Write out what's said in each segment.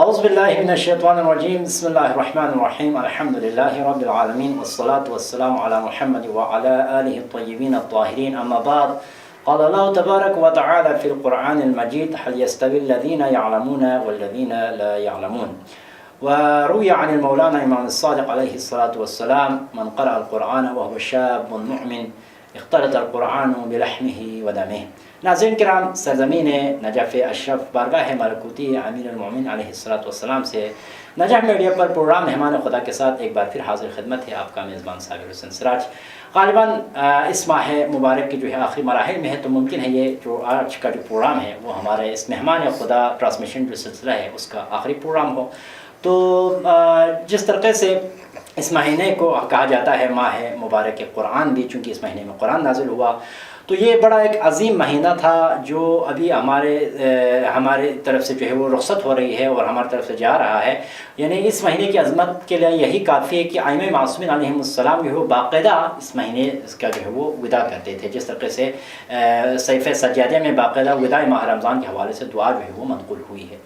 اعوذ باللہ من الشیطان الرجیم بسم اللہ الرحمن الرحیم الحمد للہ رب العالمین والصلاة والسلام علی محمد وعلى آلہ الطیبین الطاہرین اما بعد قال اللہ تبارک وتعالی فی القرآن المجید هل يستوي الذین يعلمون والذین لا يعلمون. وروي عن المولانا امام الصادق علیہ الصلاة والسلام من قرأ القرآن وهو شاب مؤمن اختلط القرآن بلحمه ودمه. ناظرین کرام، سرزمین نجف اشرف بارگاہ ملکوتی امیر المومنین علیہ الصلوۃ والسلام سے نجف میڈیا پر پروگرام مہمان خدا کے ساتھ ایک بار پھر حاضر خدمت ہے آپ کا میزبان صابر حسین سراج. غالباً اس ماہ مبارک کے جو ہے آخری مراحل میں ہے، تو ممکن ہے یہ جو آج کا جو پروگرام ہے وہ ہمارے اس مہمان خدا ٹرانسمیشن جو سلسلہ ہے اس کا آخری پروگرام ہو. تو جس طریقے سے اس مہینے کو کہا جاتا ہے ماہ مبارک قرآن بھی، چونکہ اس مہینے میں قرآن نازل ہوا، تو یہ بڑا ایک عظیم مہینہ تھا جو ابھی ہمارے طرف سے جو ہے وہ رخصت ہو رہی ہے اور ہماری طرف سے جا رہا ہے. یعنی اس مہینے کی عظمت کے لیے یہی کافی ہے کہ ائمہ معصومین علیہم السلام جو ہے باقاعدہ اس مہینے کا جو ہے وہ وداع کرتے تھے. جس طریقے سے صحیفہ سجادہ میں باقاعدہ وداع ماہ رمضان کے حوالے سے دعا جو ہے وہ منقول ہوئی ہے.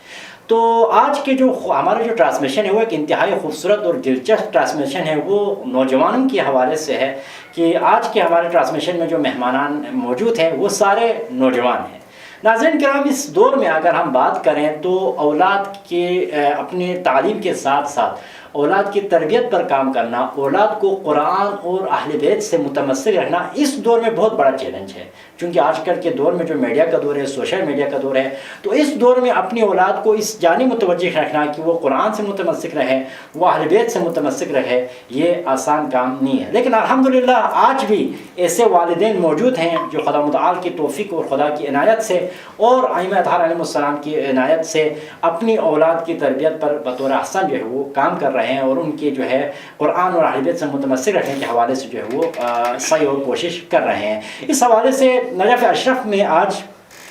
تو آج کے جو ہمارا جو ٹرانسمیشن ہے وہ ایک انتہائی خوبصورت اور دلچسپ ٹرانسمیشن ہے. وہ نوجوانوں کے حوالے سے ہے کہ آج کے ہمارے ٹرانسمیشن میں جو مہمانان موجود ہیں وہ سارے نوجوان ہیں. ناظرین کرام، اس دور میں اگر ہم بات کریں تو اولاد کے اپنے تعلیم کے ساتھ ساتھ اولاد کی تربیت پر کام کرنا، اولاد کو قرآن اور اہل بیت سے متمسک رہنا اس دور میں بہت بڑا چیلنج ہے. چونکہ آج کل کے دور میں جو میڈیا کا دور ہے، سوشل میڈیا کا دور ہے، تو اس دور میں اپنی اولاد کو اس جانب متوجہ رکھنا کہ وہ قرآن سے متمسک رہے، وہ اہل بیت سے متمسک رہے، یہ آسان کام نہیں ہے. لیکن الحمدللہ آج بھی ایسے والدین موجود ہیں جو خدا متعال کی توفیق اور خدا کی عنایت سے اور ائمہ اطہار علیہ السلام کی عنایت سے اپنی اولاد کی تربیت پر بطور احسن جو ہے وہ کام کر رہے ہیں، اور ان کے جو ہے قرآن اور اہل بیت سے متمسک رکھنے کے حوالے سے جو ہے وہ صحیح اور کوشش کر رہے ہیں. اس حوالے سے نجف اشرف میں آج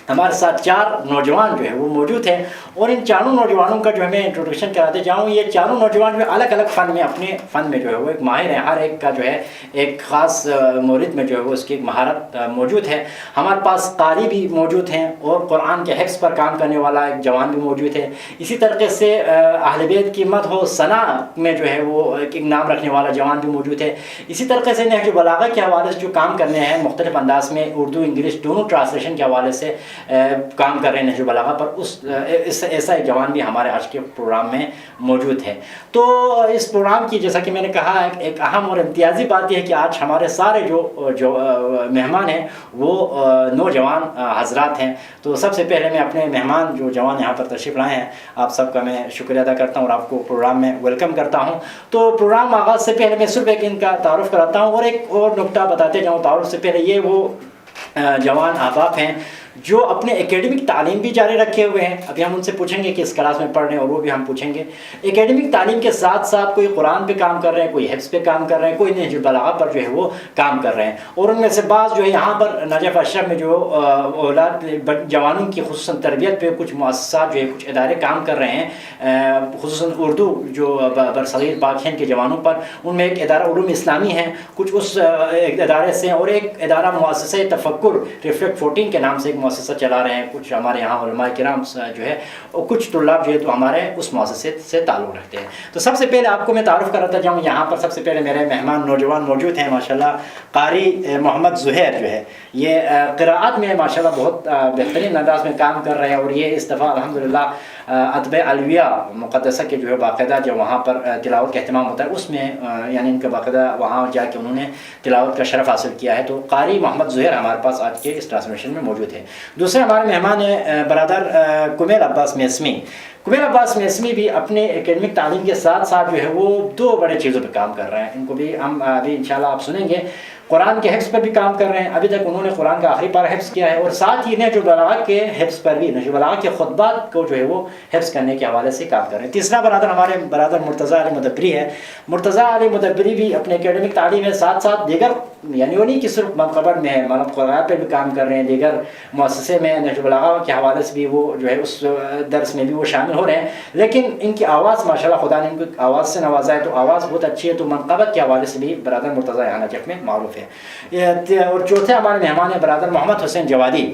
ہمارے ساتھ 4 نوجوان جو ہے وہ موجود ہیں، اور ان چاروں نوجوانوں کا جو ہے میں انٹروڈکشن کراتے جاؤں. یہ چاروں نوجوان جو ہے الگ الگ فن میں اپنے فن میں جو ہے وہ ایک ماہر ہیں. ہر ایک کا جو ہے ایک خاص مورد میں جو ہے وہ اس کی ایک مہارت موجود ہے. ہمارے پاس قاری بھی موجود ہیں اور قرآن کے حفظ پر کام کرنے والا ایک جوان بھی موجود ہے. اسی طریقے سے اہل بیت کی مدح و ثنا میں جو ہے وہ ایک نام رکھنے والا جوان بھی موجود ہے. اسی طریقے سے نہج بلاغہ کے حوالے سے جو کام کرنے ہیں مختلف انداز میں اردو انگلش دونوں ٹرانسلیشن کے حوالے سے کام کر رہے ہیں نہج بلاغہ پر، ایسا ایک جوان بھی ہمارے آج کے پروگرام میں موجود ہے. تو اس پروگرام کی جیسا کہ میں نے کہا ایک اہم اور امتیازی بات یہ ہے کہ آج ہمارے سارے جو مہمان ہیں وہ نوجوان حضرات ہیں. تو سب سے پہلے میں اپنے مہمان جو جوان یہاں پر تشریف لائے ہیں آپ سب کا میں شکریہ ادا کرتا ہوں اور آپ کو پروگرام میں ویلکم کرتا ہوں. تو پروگرام آغاز سے پہلے میں صرف ایک ان کا تعارف کراتا ہوں اور ایک اور نکتہ بتاتے جاؤں تعارف سے پہلے. یہ وہ جوان احباب ہیں جو اپنے اکیڈمک تعلیم بھی جاری رکھے ہوئے ہیں. ابھی ہم ان سے پوچھیں گے کہ اس کلاس میں پڑھ رہے ہیں اور وہ بھی ہم پوچھیں گے. اکیڈمک تعلیم کے ساتھ ساتھ کوئی قرآن پہ کام کر رہے ہیں، کوئی حفظ پہ کام کر رہے ہیں، کوئی نہج البلاغہ پر جو ہے وہ کام کر رہے ہیں. اور ان میں سے بعض جو ہے یہاں پر نجف اشرف میں جو اولاد جوانوں کی خصوصاً تربیت پہ کچھ مؤسسات جو ہے کچھ ادارے کام کر رہے ہیں، خصوصاً اردو جو برصغیر پاک ہند کے جوانوں پر. ان میں ایک ادارہ علوم اسلامی ہے، کچھ اس ادارے سے، اور ایک ادارہ مؤسسہ تفکر ریفلیکٹ 14 کے نام سے ایک مؤسسہ چلا رہے ہیں. کچھ ہمارے یہاں علماء کرام جو ہے اور کچھ طلاب جو ہے تو ہمارے اس مؤسسے سے تعلق رکھتے ہیں. تو سب سے پہلے آپ کو میں تعارف کراتا جاؤں. یہاں پر سب سے پہلے میرے مہمان نوجوان موجود ہیں ماشاءاللہ. قاری محمد زہیر جو ہے یہ قراءت میں ماشاءاللہ بہت بہترین انداز میں کام کر رہے ہیں، اور یہ اس دفعہ الحمدللہ اتباع الویہ مقدسہ کے جو ہے باقاعدہ جو وہاں پر تلاوت کا اہتمام ہوتا ہے اس میں یعنی ان کا باقاعدہ وہاں جا کے انہوں نے تلاوت کا شرف حاصل کیا ہے. تو قاری محمد زہیر ہمارے پاس آج کے اس ٹرانسمیشن میں موجود ہے. دوسرے ہمارے مہمان ہیں برادر کمیل عباس میسمی. کمیل عباس میسمی بھی اپنے اکیڈمک تعلیم کے ساتھ ساتھ جو ہے وہ 2 بڑے چیزوں پہ کام کر رہے ہیں. ان کو بھی ہم ابھی انشاءاللہ آپ سنیں گے. قرآن کے حفظ پر بھی کام کر رہے ہیں. ابھی تک انہوں نے قرآن کا آخری پارہ حفظ کیا ہے، اور ساتھ ہی نہج البلاغہ کے حفظ پر بھی، نہج البلاغہ کے خطبات کو جو ہے وہ حفظ کرنے کے حوالے سے کام کر رہے ہیں. تیسرا برادر ہمارے برادر مرتضیٰ علی مدبری ہے. مرتضیٰ علی مدبری بھی اپنے اکیڈمک تعلیم کے ساتھ ساتھ دیگر یعنی وہ نہیں کہ صرف منقبر میں ہے، مطلب قرآن پہ بھی کام کر رہے ہیں. دیگر مؤسسے میں نہج البلاغہ کے حوالے سے بھی وہ جو ہے اس درس میں بھی وہ شامل ہو رہے ہیں. لیکن ان کی آواز ماشاءاللہ خدا نے ان کو آواز سے نوازا ہے، تو آواز بہت اچھی ہے. تو منقبت کے حوالے سے بھی برادر مرتضیٰ یہاں نجف میں معروف ہے. اور چوتھے ہمارے مہمان ہیں برادر محمد حسین جوادی.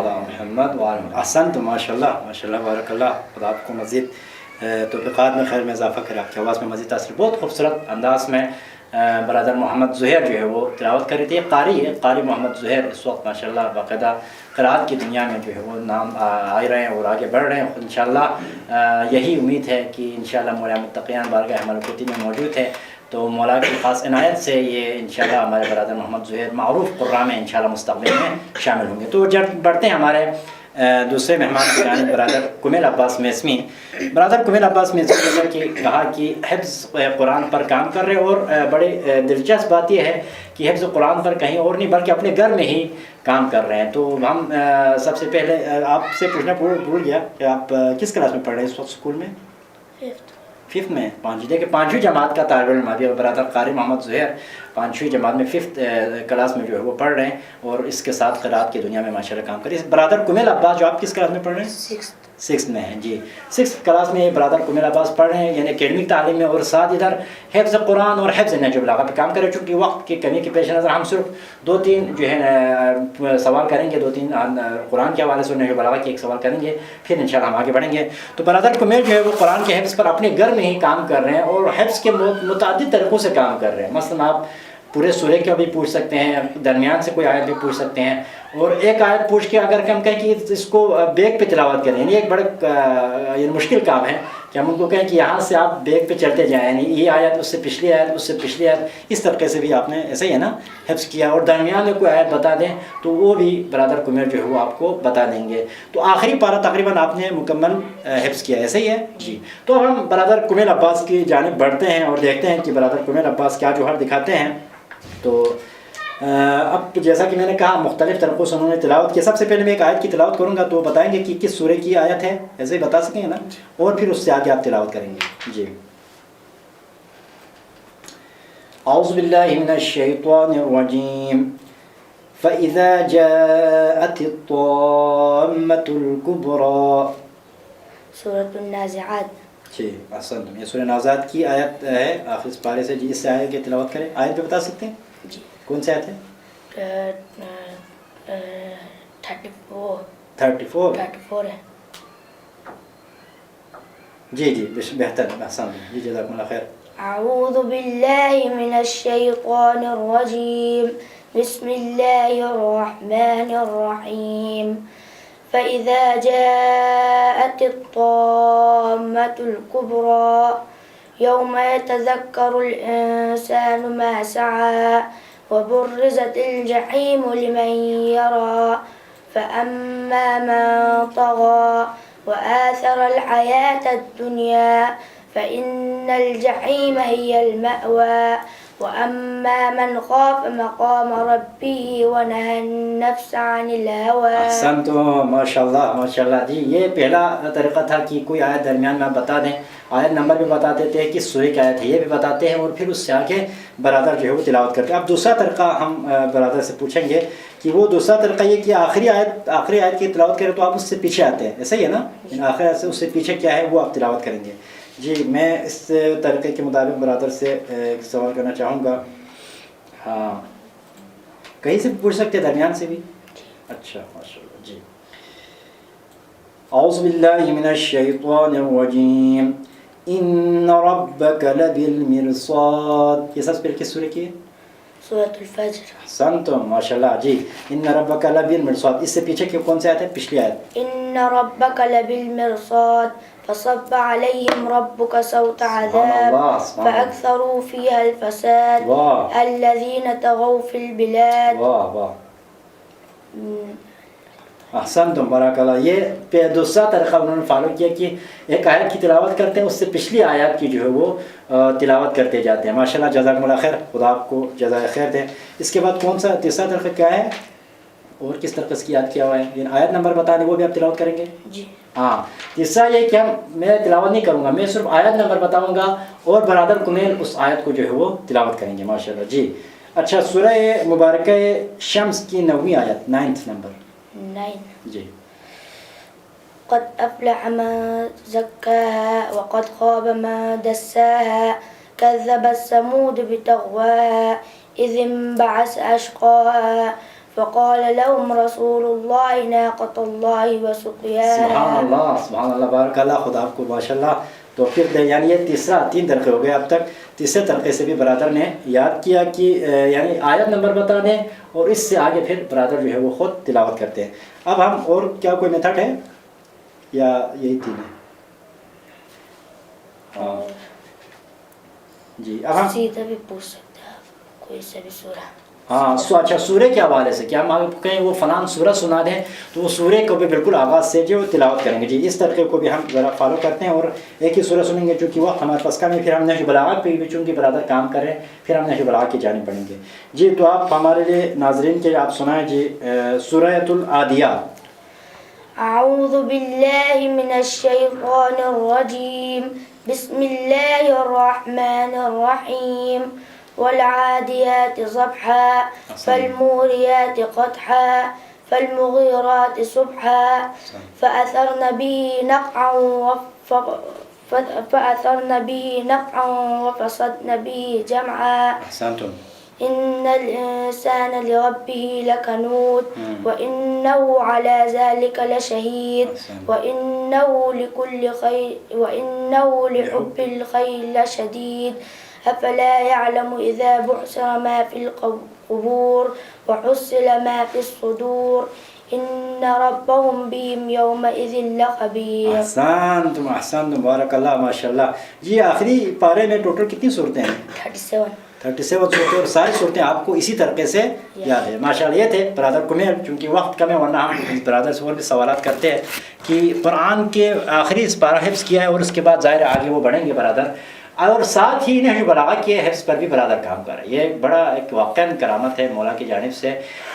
علی محمد وعلی محمد. احسنتم ماشاءاللہ بارک اللہ. خدا آپ کو مزید توفیقات میں خیر میں اضافہ کرے, آپ کی آواز میں مزید تاثر. بہت خوبصورت انداز میں برادر محمد زہیر جو ہے وہ تلاوت کر رہی تھی. قاری ہے, قاری محمد زہیر اس وقت ماشاءاللہ باقاعدہ قرات کی دنیا میں جو ہے وہ نام آ رہے ہیں اور آگے بڑھ رہے ہیں. انشاءاللہ یہی امید ہے کہ انشاءاللہ مولا متقیان بارگاہ ملکوتی میں موجود ہے, تو مولا کی خاص عنایت سے یہ انشاءاللہ ہمارے برادر محمد زہیر معروف قراء میں انشاءاللہ مستقبل میں شامل ہوں گے. تو جب بڑھتے ہیں ہمارے دوسرے مہمان کی جانب برادر کمیل عباس میسمی. برادر کمیل عباس میسمی نے کہ کہا کہ حفظ قرآن پر کام کر رہے, اور بڑے دلچسپ بات یہ ہے کہ حفظ قرآن پر کہیں اور نہیں بلکہ اپنے گھر میں ہی کام کر رہے ہیں. تو ہم سب سے پہلے آپ سے پوچھنا بھول گیا کہ آپ کس کلاس میں پڑھ رہے ہیں اس وقت اسکول میں؟ ففتھ میں. دیکھیں 5ویں جماعت کا طالب علم ابھی برادر قاری محمد زہیر 5ویں جماعت میں 5th کلاس میں جو ہے وہ پڑھ رہے ہیں, اور اس کے ساتھ قرات کی دنیا میں ماشاءاللہ کام کر رہے ہیں. برادر کمیل عباس جو آپ کس کلاس میں پڑھ رہے ہیں؟ 6th میں ہیں جی. 6th کلاس میں برادر کمیل عباس پڑھ رہے ہیں, یعنی اکیڈمک تعلیم میں, اور ساتھ ادھر حفظ قرآن اور حفظ نہج البلاغہ پہ کام کر رہے ہیں. چونکہ وقت کی کمی کے پیش نظر ہم صرف 2-3 جو ہے سوال کریں گے, 2-3 قرآن کے حوالے سے, نہج البلاغہ کے ایک سوال کریں گے, پھر انشاءاللہ ہم آگے بڑھیں گے. تو برادر کمیل جو ہے وہ قرآن کے حفظ پر اپنے گھر میں ہی کام کر رہے ہیں, اور حفظ کے متعدد طریقوں سے کام کر رہے ہیں. مثلا آپ پورے سورے کا بھی پوچھ سکتے ہیں, درمیان سے کوئی آیت بھی پوچھ سکتے ہیں, اور ایک آیت پوچھ کے اگر ہم کہیں کہ اس کو بیگ پہ تلاوت کریں, یہ ایک بڑا یہ مشکل کام ہے کہ ہم ان کو کہیں کہ یہاں سے آپ بیگ پہ چلتے جائیں, یعنی یہ آیت اس سے پچھلی آیت, اس سے پچھلی آیت, اس طریقے سے بھی آپ نے ایسا ہی ہے نا حفظ کیا. اور درمیان میں کوئی آیت بتا دیں تو وہ بھی برادر کمیل جو ہے وہ آپ کو بتا دیں گے. تو آخری پارہ تقریباً آپ نے مکمل حفظ کیا, ایسا ہی ہے جی. تو اب ہم برادر کمیل عباس کی جانب بڑھتے ہیں اور دیکھتے ہیں کہ برادر کمیل عباس کیا جوہر دکھاتے ہیں. تو اب جیسا کہ میں نے کہا مختلف طریقوں سے انہوں نے تلاوت کیا. سب سے پہلے میں ایک آیت کی تلاوت کروں گا, تو بتائیں گے کہ کس سورے کی آیت ہے, ایسے ہی بتا سکیں نا, اور پھر اس سے آگے آپ تلاوت کریں گے جی. اعوذ باللہ من الشیطان الرجیم. فَإِذَا جَاءَتِ الطَّامَّةُ الْكُبْرَى. سورۃ النازعات. جی احسنتم, یہ سورہ نازعات کی آیت ہے آخر اس پارے سے جی. اس سے آیت کی تلاوت کریں. آیت پہ بتا سکتے ہیں جی. کون سی آیت ہے؟ 34 ہے جی جی بہتر, احسنتم جی, جزاکم اللہ خیر. اعوذ باللہ من الشیطان الرجیم. بسم اللہ الرحمن الرحیم. فإذا جاءت الطامة الكبرى يوم يتذكر الإنسان ما سعى وبرزت الجحيم لمن يرى فأما من طغى وآثر الحياة الدنيا فإن الجحيم هي المأوى وأما من خاف مقام ربه ونهى النفس عن الهوى. احسنتم ماشاءاللہ جی. یہ پہلا طریقہ تھا کہ کوئی آیت درمیان میں بتا دیں, آیت نمبر بھی بتا دیتے ہیں, کس سورے کی آیت ہے یہ بھی بتاتے ہیں, اور پھر اس سے آگے برادر جو ہے وہ تلاوت کرتے ہیں. اب دوسرا طریقہ ہم برادر سے پوچھیں گے کہ وہ دوسرا طریقہ یہ کہ آخری آیت کی تلاوت کریں تو آپ اس سے پیچھے آتے ہیں, ایسا ہی ہے نا, آخری آیت سے اس سے پیچھے کیا ہے وہ آپ تلاوت کریں گے جی. میں اس طریقے کے مطابق برادر سے ایک سوال کرنا چاہوں گا. ہاں کہیں سے پوچھ سکتے ہیں, درمیان سے بھی. اچھا ماشاءاللہ جی. اعوذ باللہ من الشیطان الرجیم. ان ربک لبالمرصاد. یہ سب سے پہلے کس سورہ کی ہے؟ سورۃ الفجر. احسنتم ماشاءاللہ جی. ان ربک لبالمرصاد. اس سے پیچھے کی کون سی آیت ہے, پچھلی آیت؟ ان ربک لبالمرصاد فصب عليهم ربك صوت عذاب فأكثروا فيها الفساد الذين طغوا في البلاد. احسنتم بارک اللہ. یہ دوسرا طریقہ انہوں نے فالو کیا کہ ایک آیت کی تلاوت کرتے ہیں, اس سے پچھلی آیات کی جو ہے وہ تلاوت کرتے جاتے ہیں. ماشاءاللہ جزاکم اللہ خیر, خدا آپ کو جزائے خیر دے. اس کے بعد کون سا تیسرا طریقہ کیا ہے, اور کس طریقے سے یاد کیا ہوا ہے؟ آیت نمبر بتا دیں, وہ بھی آپ تلاوت کریں گے جی. ہاں تیسرا یہ کہ میں تلاوت نہیں کروں گا, میں صرف آیت نمبر بتاؤں گا اور برادر کمیل اس آیت کو جو ہے وہ تلاوت کریں گے ماشاءاللہ جی. اچھا سورہ مبارکہ شمس کی 9ویں آیت, 9th نمبر 9 جی. قد أفلح من زكاها وقد خاب من دساها كذبت ثمود بطغواها إذ انبعث أشقاها فقال لهم رسول الله ناقة الله وسقياها. سبحان اللہ بارک اللہ، خدا آپ کو ماشاء اللہ توفیق دے. یعنی یہ تین طرقے ہو گئے اب تک. تیسرے طرقے سے بھی برادر نے یاد کیا کہ یعنی آیت نمبر بتا دیں اور اس سے آگے پھر برادر جو ہے وہ خود تلاوت کرتے ہیں. اب ہم اور کیا کوئی میتھڈ ہے یا یہی تین ہے؟ جی اب ہم سیدھا بھی پوچھ سکتے ہیں کوئی سے بھی سورہ. ہاں اچھا، سورے کے حوالے سے کیا ہم آپ کو کہیں وہ فلان سورہ سنا دیں تو وہ سورے کو بھی بالکل آغاز سے جو تلاوت کریں گے. جی اس طریقے کو بھی ہم ذرا فالو کرتے ہیں اور ایک ہی سورہ سنیں گے چونکہ وقت ہمارے پاس کم ہے. پھر ہم نہج بلاغت پہ بھی چونکہ برادر کام کر رہے ہیں پھر ہم نہج بلاغت کی جانب پڑھیں گے. جی تو آپ ہمارے لیے ناظرین کے آپ سنائیں جی سورۃ العادیات. اعوذ باللہ من الشیطان الرجیم بسم اللہ الرحمن الرحیم والعادیات ضبحا فالموریات قدحا فالمغیرات صبحا فأثرن به نقعا وفصلن به جمعا. احسنتم. إن الإنسان لربه لكنود وإنه على ذلك لشهيد وإنه لحب الخير لشديد أفلا يعلم إذا بعثر ما في القبور وحصل ما في الصدور إن ربهم بهم يومئذ لخبير. احسنتم بارک اللہ ماشاء اللہ. جی آخری پارے میں ٹوٹل کتنی صورتیں ہیں؟ 37 صورتیں اور ساری صورتیں آپ کو اسی طریقے سے یاد ہے ماشاء اللہ. یہ تھے برادر کو میں چونکہ وقت کم ہے ورنہ ہم برادر سے اور بھی سوالات کرتے ہیں کہ قرآن کے آخری اس پارہ حفظ کیا ہے اور اس کے بعد ظاہر آگے وہ بڑھیں گے برادر اور ساتھ ہی نہج بلاغت کے حفظ پر بھی برادر کام کر رہا ہے. یہ بڑا ایک واقعاً کرامت ہے مولا کی جانب سے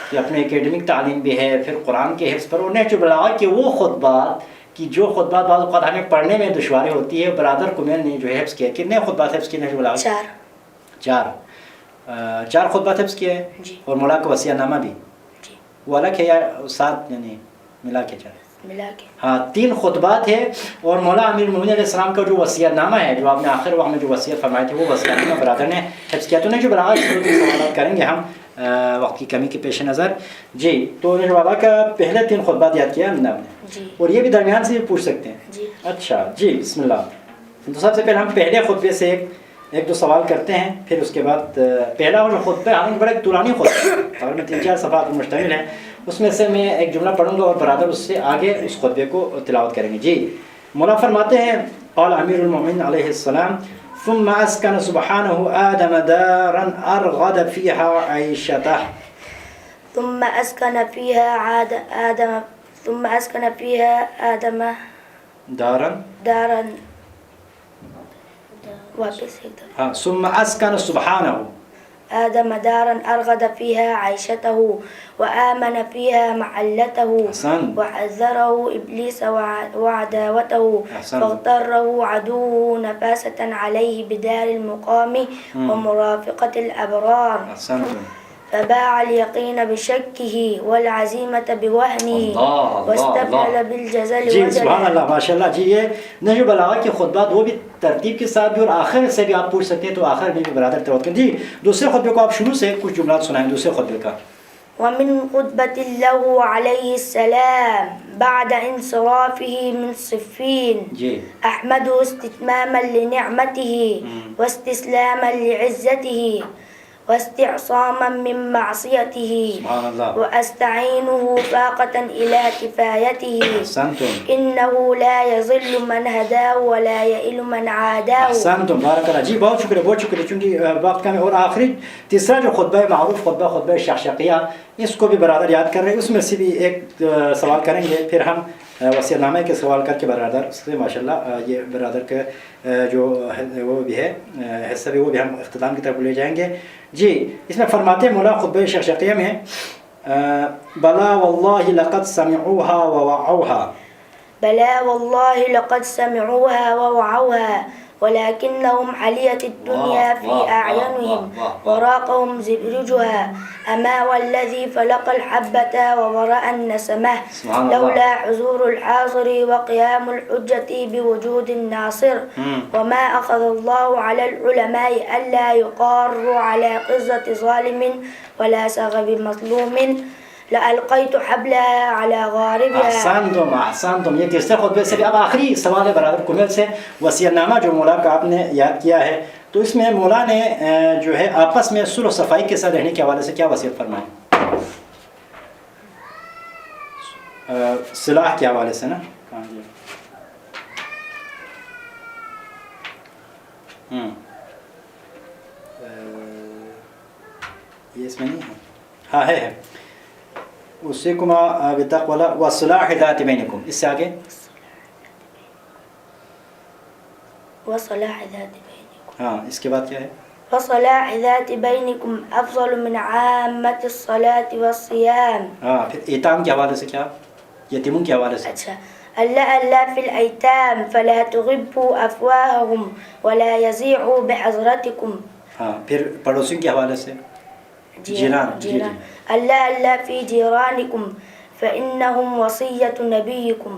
کہ اپنے اکیڈمک تعلیم بھی ہے پھر قرآن کے حفظ پر اور نہج بلاغت کے وہ خطبات کہ جو خطبات بعض اوقات ہمیں پڑھنے میں دشواری ہوتی ہے. برادر کو میں نے جو حفظ کیا کتنے خطبات حفظ کیے نہج بلاغت؟ 4 خطبات حفظ کیے ہیں جی. اور مولا کا وصیہ نامہ بھی جی. وہ الگ ہے یا ساتھ یعنی ملا کے 4؟ ملا کے ہاں 3 خطبات ہے. اور مولا امیر المومنین علیہ السلام کا جو وصیت نامہ ہے جو آپ نے آخر وقت میں جو وصیت فرمائی تھی وہ وصیت نامہ برادر نے حفظ کیا. تو نہج بلاغت سے سوالات کریں گے ہم وقت کی کمی کے پیش نظر. جی تو نہج بلاغت کا پہلے 3 خطبات یاد کیا ہم نے جی. اور یہ بھی درمیان سے بھی پوچھ سکتے ہیں. جی. اچھا جی بسم اللہ. تو سب سے پہلے ہم پہلے خطبے سے ایک دو سوال کرتے ہیں پھر اس کے بعد پہلا جو خطبہ ہے بڑا ایک طولانی خطبہ اور میں 3-4 صفحات پر مشتمل ہے. اس میں سے میں ایک جملہ پڑھوں گا اور برادر اس سے آگے اس خطبے کو تلاوت کریں گے. جی مولا فرماتے ہیں قال امیر المومنین علیہ السلام ثم اسکن سبحانہ آدم دارا ارغد فیها عیشتہ. ثم أسكن فيها آدم دارا ہاں ثم اسکن سبحانہ آدم دارا أرغد فيها عيشته وآمن فيها محلته وحذره إبليس وعداوته فاغتره عدوه نفاسة عليه بدار المقام ومرافقة الأبرار فباع اليقين بشكه والعزيمة بوهنه واستبدل بالجزل جی سبحان اللہ ماشاء اللہ. جی یہ نہج بلاغت کے خطبات وہ بھی ترتیب کے ساتھ بھی اور آخر سے بھی آپ پوچھ سکتے ہیں تو آخر میں بھی برادر تلاوت کریں. جی دوسرے خطبے کو آپ شروع سے کچھ جملات سنائیں دوسرے خطبے کا. ومن خطبة له عليه السلام بعد انصرافه من صفين أحمده استتماما لنعمته واستسلاما لعزته واستعصاما من معصيته وأستعينه فاقة إلى كفايته إنه لا يضل من هداه ولا يئل من عاداه. احسنتم بارک اللہ. جی بہت شکریہ چونکہ وقت کا میں اور آخری تیسرا جو خطبہ معروف خطبہ شقشقیہ اس کو بھی برادر یاد کر رہے ہیں. اس میں سے بھی ایک سوال کریں گے پھر ہم وصیت نامے کے سوال کر کے برادر سے ماشاءاللہ یہ برادر کا جو وہ بھی ہے حصہ بھی وہ بھی ہم اختتام کی طرف لے جائیں گے. جی اس میں فرماتے ہیں مولا خطبہ شقشقیہ میں بلا واللہ لقد سمعوها ووعوها. بلا والله لقد سمعوها ووعوها ولكنهم حليت الدنيا في أعينهم وراقهم زبرجها أما والذي فلق الحبة وبرأ النسمة لولا حضور الحاضر وقيام الحجة بوجود الناصر وما أخذ الله على العلماء ألا يقاروا على قزة ظالم ولا سغب مظلوم لألقيت حبلها على غاربها. احسنتم. یہ تیسرے خطبے سے بھی اب آخری سوال ہے برادر کمیل سے. وصیت نامہ جو مولا کا آپ نے یاد کیا ہے تو اس میں مولا نے جو ہے آپس میں صلح و صفائی کے ساتھ رہنے کے حوالے سے کیا وصیت فرمائی؟ صلاح کے حوالے سے نا. یہ اس میں نہیں ہے. ہاں ہے اُسِكُمَا بِالتَّقْوَى وَالصِّلَاحِ ذَاتِ بَيْنِكُمْ. اس سے آگے وصلاح ذات بينكم. ہاں اس کے بعد کیا ہے؟ وصلاح ذات بينكم أفضل من عامة الصلاة والصيام. ہاں پھر ایتام کے حوالے سے کیا؟ یتیموں کے حوالے سے. اچھا. ألا في الأيتام فلا تغبوا أفواههم ولا يزيعوا بحضرتكم. ہاں پھر پڑوسیوں کے حوالے سے. جیران. ألا في جيرانكم فإنهم وصية نبيكم.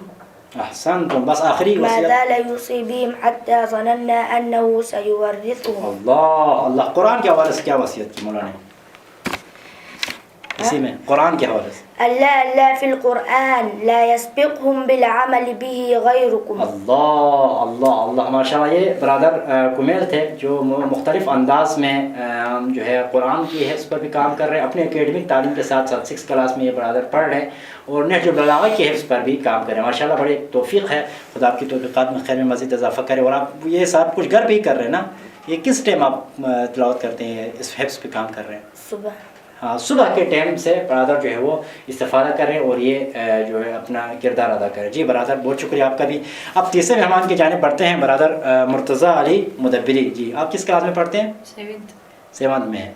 احسنتم. بس آخری ما وصیت. زال يوصي بهم حتى ظننا أنه سيورثهم. اللہ قرآن کے حوالے سے کیا وصیت کی مولا نے؟ اسی میں قرآن کے حوالے سے. ألا في القرآن لا يسبقهم بالعمل به غيركم. اللہ ماشاء اللہ. یہ برادر کمیل تھے جو مختلف انداز میں جو ہے قرآن کی حفظ پر بھی کام کر رہے ہیں. اپنے اکیڈمک تعلیم کے ساتھ ساتھ 6 کلاس میں یہ برادر پڑھ رہے ہیں اور نہج البلاغہ کی حفظ پر بھی کام کر رہے ہیں. ماشاء اللہ بڑے توفیق ہے. خدا آپ کی توفیقات میں خیر میں مزید اضافہ کرے. اور آپ یہ سب کچھ گھر پہ ہی کر رہے ہیں نا؟ یہ کس ٹائم آپ تلاوت کرتے ہیں اس حفظ پہ کام کر رہے ہیں؟ صبح. ہاں صبح کے ٹائم سے برادر جو ہے وہ استفادہ کریں اور یہ جو ہے اپنا کردار ادا کریں. جی برادر بہت شکریہ آپ کا بھی. اب تیسرے مہمان کی جانب بڑھتے ہیں برادر مرتضیٰ علی مدبری. جی آپ کس کلاس میں پڑھتے ہیں؟ 7th میں ہے.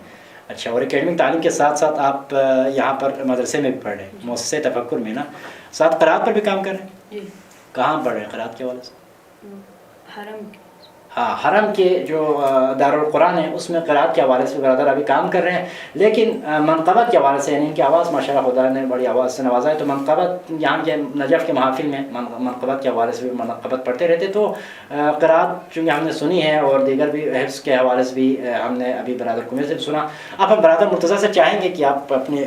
اچھا. اور اکیڈمک تعلیم کے ساتھ ساتھ آپ یہاں پر مدرسے میں بھی پڑھ رہے ہیں مؤسسہ تفکر میں نا؟ ساتھ قرات پر بھی کام کر رہے ہیں؟ جی. کہاں پڑھ رہے ہیں قرات کے حوالے سے؟ حرم. ہاں حرم کے جو دارالقرآن ہے اس میں قرات کے حوالے سے برادر ابھی کام کر رہے ہیں. لیکن منقبت کے حوالے سے یعنی ان کی آواز ماشاء اللہ خدا نے بڑی آواز سے نوازا ہے. تو منقبت یہاں کے نجف کے محافل میں منقبت کے حوالے سے بھی منقبت پڑھتے رہتے. تو قرات چونکہ ہم نے سنی ہے اور دیگر بھی حفظ کے حوالے سے بھی ہم نے ابھی برادر کمیل سے بھی سنا. اب ہم برادر مرتضیٰ سے چاہیں گے کہ آپ اپنی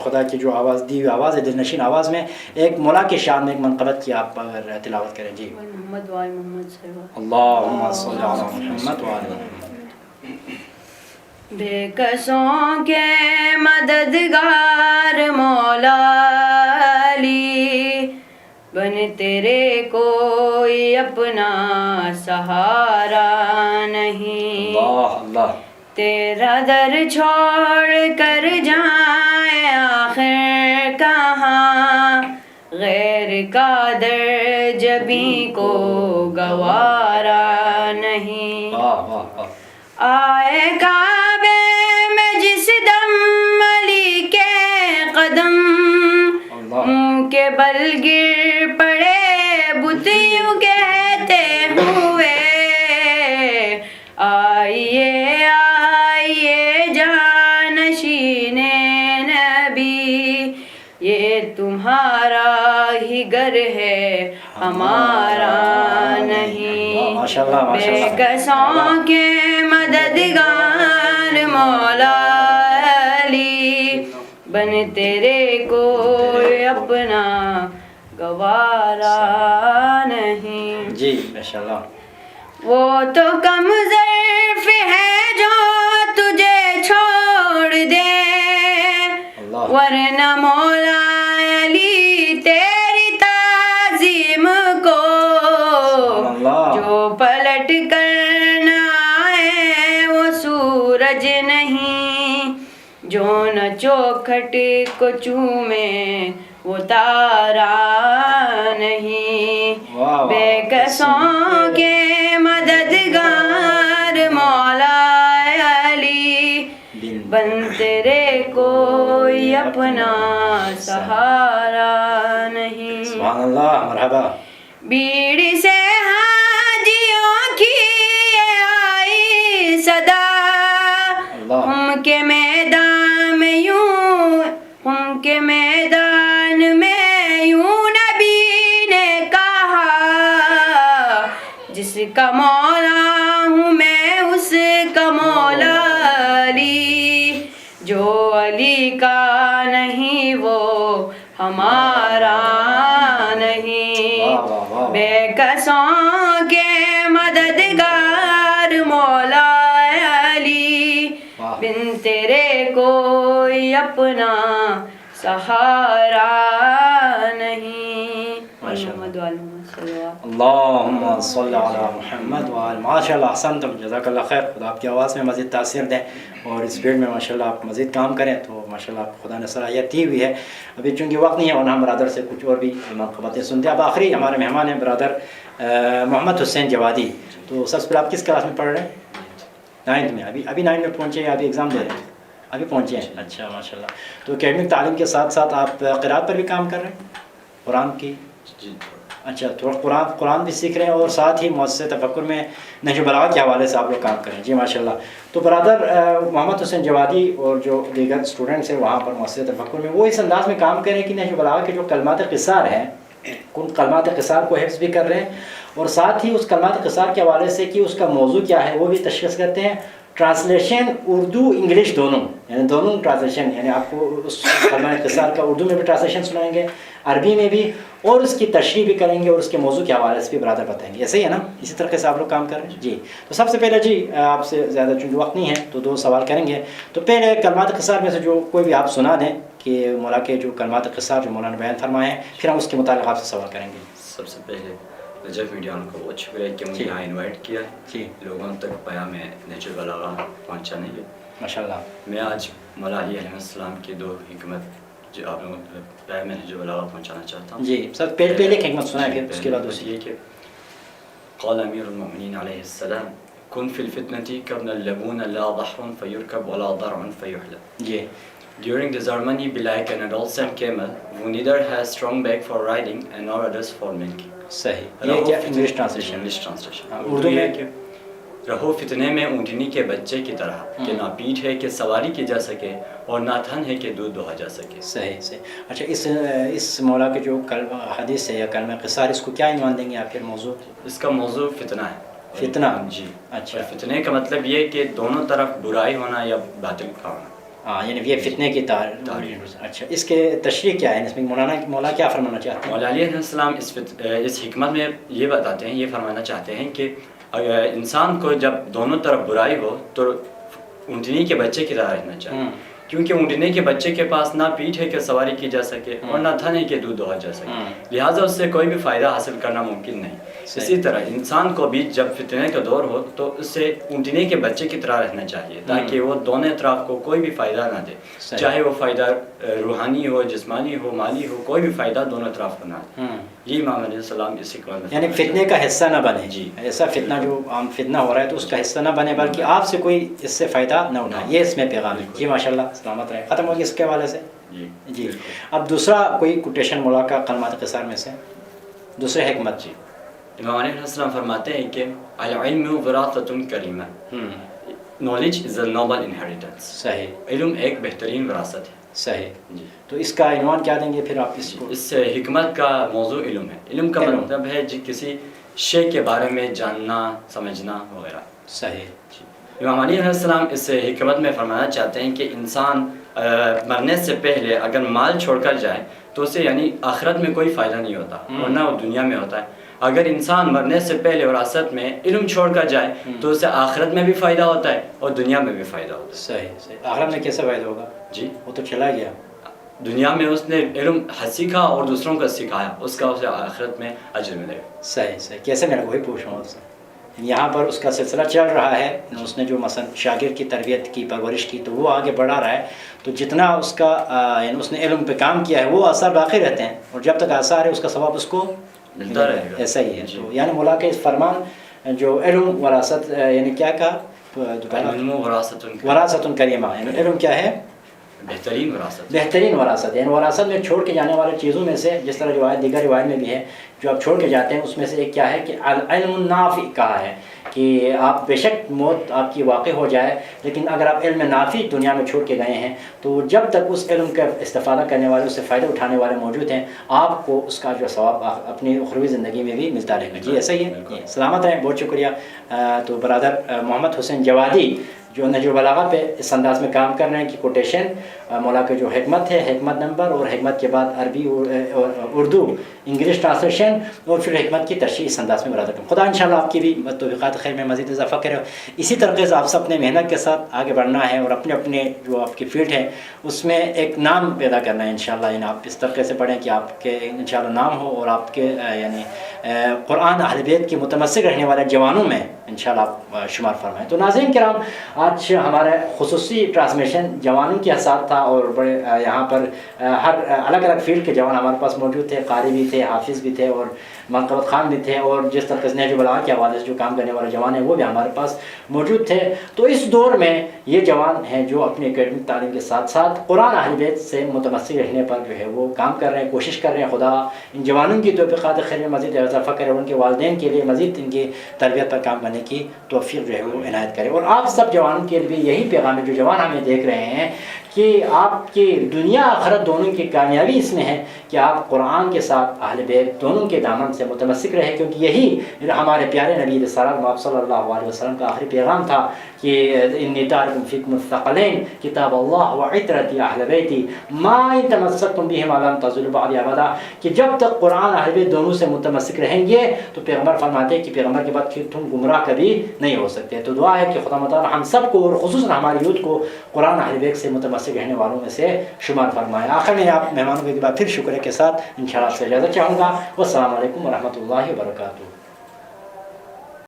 خدا کی جو آواز دی ہوئی آواز ہے دل نشین آواز میں ایک مولا کے شان میں ایک منقبت کی آپ تلاوت کریں. جی. اللہم صلی علی محمد وعلی محمد. بے کسوں کے مددگار مولا علی بن تیرے کوئی اپنا سہارا نہیں. اللہ تیرا در چھوڑ کر جائیں آخر کہاں غیر کا در جبیں کو گوارا نہیں. آئے کعبے میں جس دم علی کے قدم منہ کے بل گر پڑے بت یوں کہتے ہوئے آئیے آئیے جانشین نبی یہ تمہارا ہی گھر ہے ہمارا نہیں. بے کسوں کے مددگار مولا علی بن تیرے کوئی اپنا گوارا نہیں. جی ماشاءاللہ. وہ تو کم ظرف ہے جو تجھے چھوڑ دے ورنہ مولا علی تیری تعظیم کو جو پلٹ کر نہ آئے وہ سورج نہیں جو نہ چوکھٹ کو چومے وہ تارا نہیں. بے کسوں کے مددگار مولا علی بن تیرے کوئی اپنا سہارا نہیں. سبحان اللہ. مرحبا. بیڑی سے حاجیوں کی آئی صدا ہم کے میدان میں یوں ہم کے میدان میں یوں نبی نے کہا جس کا مولا ہوں میں اس کا مولا علی جو علی کا نہیں وہ ہمارا نہیں، بے کسوں کے مددگار مولا علی، بن تیرے کوئی اپنا سہارا نہیں۔ محمد اللہم صلی علی محمد وآل ماشاءاللہ احسنتم، جزاک اللہ خیر، خدا آپ کی آواز میں مزید تاثیر دیں اور اس فیلڈ میں ماشاءاللہ آپ مزید کام کریں، تو ماشاءاللہ آپ کو خدا نے صلاحیت دی ہوئی ہے۔ ابھی چونکہ وقت نہیں ہے ورنہ ہم برادر سے کچھ اور بھی منقبتیں سنتے ہیں۔ اب آخری ہمارے مہمان ہیں برادر محمد حسین جوادی، تو سب سے پہلے آپ کس کلاس میں پڑھ رہے ہیں؟ 9th میں، ابھی 9 میں پہنچے یا ابھی ایگزام دے رہے ہیں؟ ابھی پہنچے ہیں، اچھا ماشاءاللہ۔ تو اکیڈمک تعلیم کے ساتھ ساتھ آپ قرأت پر بھی کام کر رہے ہیں، قرآن کی؟ جی اچھا، تھوڑا قرآن بھی سیکھ رہے ہیں اور ساتھ ہی مؤسسہ تفکر میں نہج البلاغہ کے حوالے سے آپ لوگ کام کریں، جی ماشاءاللہ۔ تو برادر محمد حسین جوادی اور جو دیگر اسٹوڈنٹس ہیں وہاں پر مؤسسہ تفکر میں، وہ اس انداز میں کام کریں کہ نہج البلاغہ کے جو کلمات قصار ہیں ان کلمات قصار کو حفظ بھی کر رہے ہیں اور ساتھ ہی اس کلمات قصار کے حوالے سے کہ اس کا موضوع کیا ہے وہ بھی تشخیص کرتے ہیں۔ ٹرانسلیشن اردو انگلش دونوں، یعنی دونوں ٹرانسلیشن، یعنی آپ کو اس کلمات قصار کا اردو میں بھی ٹرانسلیشن سنائیں گے، عربی میں بھی، اور اس کی تشریح بھی کریں گے اور اس کے موضوع کے حوالے سے بھی برادر بتائیں گے، ایسے ہی ہے نا؟ اسی طریقے سے آپ لوگ کام کر رہے ہیں، جی۔ تو سب سے پہلے جی آپ سے زیادہ چونکہ وقت نہیں ہے تو 2 سوال کریں گے، تو پہلے کلمات قصار میں سے جو کوئی بھی آپ سنا دیں کہ مولا کے جو کلمات قصار جو مولانا بیان فرمائے ہیں، پھر ہم اس کے متعلق آپ سے سوال کریں گے۔ سب سے پہلے نجف میڈیا کو بہت شکریہ کہ مجھے یہاں انوائٹ کیا ہے، جی لوگوں تک پیام نہج البلاغہ پہنچانے کے۔ ماشاءاللہ۔ میں آج مولا علی علیہ السلام کی 2 حکمت جو آپ لوگوں کو پیام نہج البلاغہ پہنچانا چاہتا ہوں۔ جی سب پہلے ایک حکمت سنائیں، پھر اس کے بعد یہ کہ قال امیر المؤمنین علیہ السلام کن فی الفتنة کابن اللبون لا ضحر فیرکب ولا ضرع فیحلب۔ جی During the ceremony, be like an adolescent camel who neither has strong back for riding and nor others for milking. صحیح، یہ کیا English translation? English translation Urdu میں کہ رہو فتنے میں اونٹنی کے بچے کی طرح کہ نہ پیٹھ ہے کہ سواری کی جا سکے اور نہ تھن ہے کہ دودھ دہا جا سکے۔ صحیح صحیح۔ اچھا، اس مولا کے جو حدیث ہے یا کلمہ قصار، اس کو کیا عنوان دیں گے آپ؟ پھر موضوع اس کا موضوع فتنہ ہے۔ فتنہ، جی اچھا۔ اور فتنے کا مطلب یہ کہ دونوں طرف برائی ہونا یا باطل کا ہونا۔ ہاں، یعنی یہ فتنے کی تعریف۔ اچھا، اس کے تشریح کیا ہے؟ اس میں مولا کیا فرمانا چاہتے ہیں؟ مولا علیہ السلام اس حکمت میں یہ بتاتے ہیں، یہ فرمانا چاہتے ہیں کہ انسان کو جب دونوں طرف برائی ہو تو اونٹنی کے بچے کی طرح رہنا چاہیے، کیونکہ اونٹنی کے بچے کے پاس نہ پیٹھ ہے کہ سواری کی جا سکے اور نہ تھن ہے کہ دودھ دہا جا سکے، لہٰذا اس سے کوئی بھی فائدہ حاصل کرنا ممکن نہیں۔ اسی طرح انسان کو بھی جب فتنے کا دور ہو تو اس سے اونٹنی کے بچے کی طرح رہنا چاہیے تاکہ وہ دونوں اطراف کو کوئی بھی فائدہ نہ دے، چاہے وہ فائدہ روحانی ہو، جسمانی ہو، مالی ہو، کوئی بھی فائدہ دونوں اطراف کو نہ دے۔ یہ امام علیہ السلام اس حکمت میں، یعنی فتنے کا حصہ نہ بنے، جی، ایسا فتنہ جو عام فتنہ ہو رہا ہے تو اس کا حصہ نہ بنے، بلکہ آپ سے کوئی اس سے فائدہ نہ اٹھائے، یہ اس میں پیغام ہے۔ جی ماشاءاللہ، سلامت رہے۔ ختم ہوگی اس کے حوالے سے؟ جی۔ اب دوسرا کوئی کوٹیشن مولا کا کلمات قصار میں سے، دوسرے حکمت۔ جی، امام علیہ السلام فرماتے ہیں کہ العلم وراثۃ کریمہ، knowledge is a noble inheritance. صحیح، علم ایک بہترین وراثت ہے۔ صحیح۔ جی، تو اس کا عنوان کیا دیں گے پھر آپ اس کو؟ اس حکمت کا موضوع علم ہے۔ علم کا مطلب ہے کسی شے کے بارے میں جاننا، سمجھنا وغیرہ۔ صحیح۔ امام علیہ السلام اس حکمت میں فرمانا چاہتے ہیں کہ انسان مرنے سے پہلے اگر مال چھوڑ کر جائے تو اسے یعنی آخرت میں کوئی فائدہ نہیں ہوتا، ورنہ وہ دنیا میں ہوتا ہے۔ اگر انسان مرنے سے پہلے وراثت میں علم چھوڑ کر جائے تو اسے آخرت میں بھی فائدہ ہوتا ہے اور دنیا میں بھی فائدہ ہوتا ہے۔ صحیح صحیح۔ آخرت میں کیسے فائدہ ہوگا؟ جی، وہ تو چلا گیا، دنیا میں اس نے علم سیکھا اور دوسروں کو سکھایا، اس کا اسے آخرت میں اجر ملے گا۔ صحیح صحیح۔ کیسے؟ میں وہی پوچھ رہا ہوں اس سے، یہاں پر اس کا سلسلہ چل رہا ہے، اس نے جو مثلا شاگرد کی تربیت کی، پرورش کی، تو وہ آگے بڑھا رہا ہے، تو جتنا اس کا یعنی اس نے علم پہ کام کیا ہے وہ آثار باقی رہتے ہیں، اور جب تک آثار ہے اس کا ثواب اس کو ملتا رہے گا۔ ایسا ہی ہے۔ تو یعنی مولا کے اس فرمان جو علم وراثت، یعنی کیا کہا؟ علم وراثت کریمہ، یعنی علم کیا ہے؟ بہترین وراثت۔ بہترین وراثت، یعنی وراثت میں چھوڑ کے جانے والے چیزوں میں سے، جس طرح روایت دیگر روایت میں بھی ہے جو آپ چھوڑ کے جاتے ہیں، اس میں سے ایک کیا ہے کہ علم النافع کہا ہے کہ آپ بے شک موت آپ کی واقع ہو جائے، لیکن اگر آپ علم نافع دنیا میں چھوڑ کے گئے ہیں تو جب تک اس علم کا استفادہ کرنے والے، اس سے فائدہ اٹھانے والے موجود ہیں، آپ کو اس کا جو ثواب اپنی اخروی زندگی میں بھی ملتا رہے گا۔ جی ایسا ہی ہے، سلامت رہیں، بہت شکریہ۔ تو برادر محمد حسین جوادی جو نہج البلاغہ پہ اس انداز میں کام کر رہے ہیں کہ کوٹیشن مولا کے جو حکمت ہے، حکمت نمبر، اور حکمت کے بعد عربی اردو انگلش ٹرانسلیشن، اور پھر حکمت کی تشریح اس انداز میں برادر. خدا انشاءاللہ آپ کی بھی توفیقات خیر میں مزید اضافہ کرے. اسی طریقے سے آپ سب نے محنت کے ساتھ آگے بڑھنا ہے اور اپنے اپنے جو آپ کی فیلڈ ہے اس میں ایک نام پیدا کرنا ہے انشاءاللہ. یعنی آپ اس طریقے سے پڑھیں کہ آپ کے انشاءاللہ نام ہو اور آپ کے یعنی قرآن اہل بیت کے متمسک رہنے والے جوانوں میں انشاءاللہ آپ شمار فرمائیں. تو ناظرین کرام، آج ہمارا خصوصی ٹرانسمیشن جوانوں کے ساتھ تھا، اور بڑے یہاں پر ہر الگ الگ فیلڈ کے جوان ہمارے پاس موجود تھے. قاری بھی تھے، حافظ بھی تھے، اور منقبت خان بھی تھے، اور جس طرح سے نہج البلاغہ کے حوالے سے جو کام کرنے والے جوان ہیں وہ بھی ہمارے پاس موجود تھے. تو اس دور میں یہ جوان ہیں جو اپنی اکیڈمک تعلیم کے ساتھ ساتھ قرآن اہل بیت سے متمسک رہنے پر جو ہے وہ کام کر رہے ہیں، کوشش کر رہے ہیں. خدا ان جوانوں کی توفیقات خیر میں مزید اضافہ کرے، اور ان کے والدین کے لیے مزید ان کی تربیت پر کام کرنے کی توفیق جو ہے وہ عنایت کرے. اور آپ سب جوانوں کے لیے یہی پیغام ہے، جو جوان ہمیں دیکھ رہے ہیں، کہ آپ کی دنیا آخرت دونوں کی کامیابی اس میں ہے کہ آپ قرآن کے ساتھ اہل بیت دونوں کے دامن سے متمسک رہے، کیونکہ یہی ہمارے پیارے نبی رسالت صلی اللہ علیہ وسلم کا آخری پیغام تھا کہ انی تارک فیکم الثقلین کتاب اللہ وعترتی اہل بیتی ما ان تمسکتم بہما لن تضلوا بعدی ابدا. کہ جب تک قرآن اہل بیت دونوں سے متمسک رہیں گے تو پیغمبر فرماتے ہیں کہ پیغمبر کے بعد تم گمراہ کبھی نہیں ہو سکتے. تو دعا ہے کہ خدا متعالی ہم سب کو اور خصوصاً ہماری یوتھ کو قرآن اہل بیت سے متمسک رہنے والوں میں سے شمار فرمائے. آخر میں آپ مہمانوں کے بعد پھر شکر کے ساتھ انشاءاللہ سے اجازت چاہوں گا. والسلام علیکم ورحمۃ اللہ وبرکاتہ.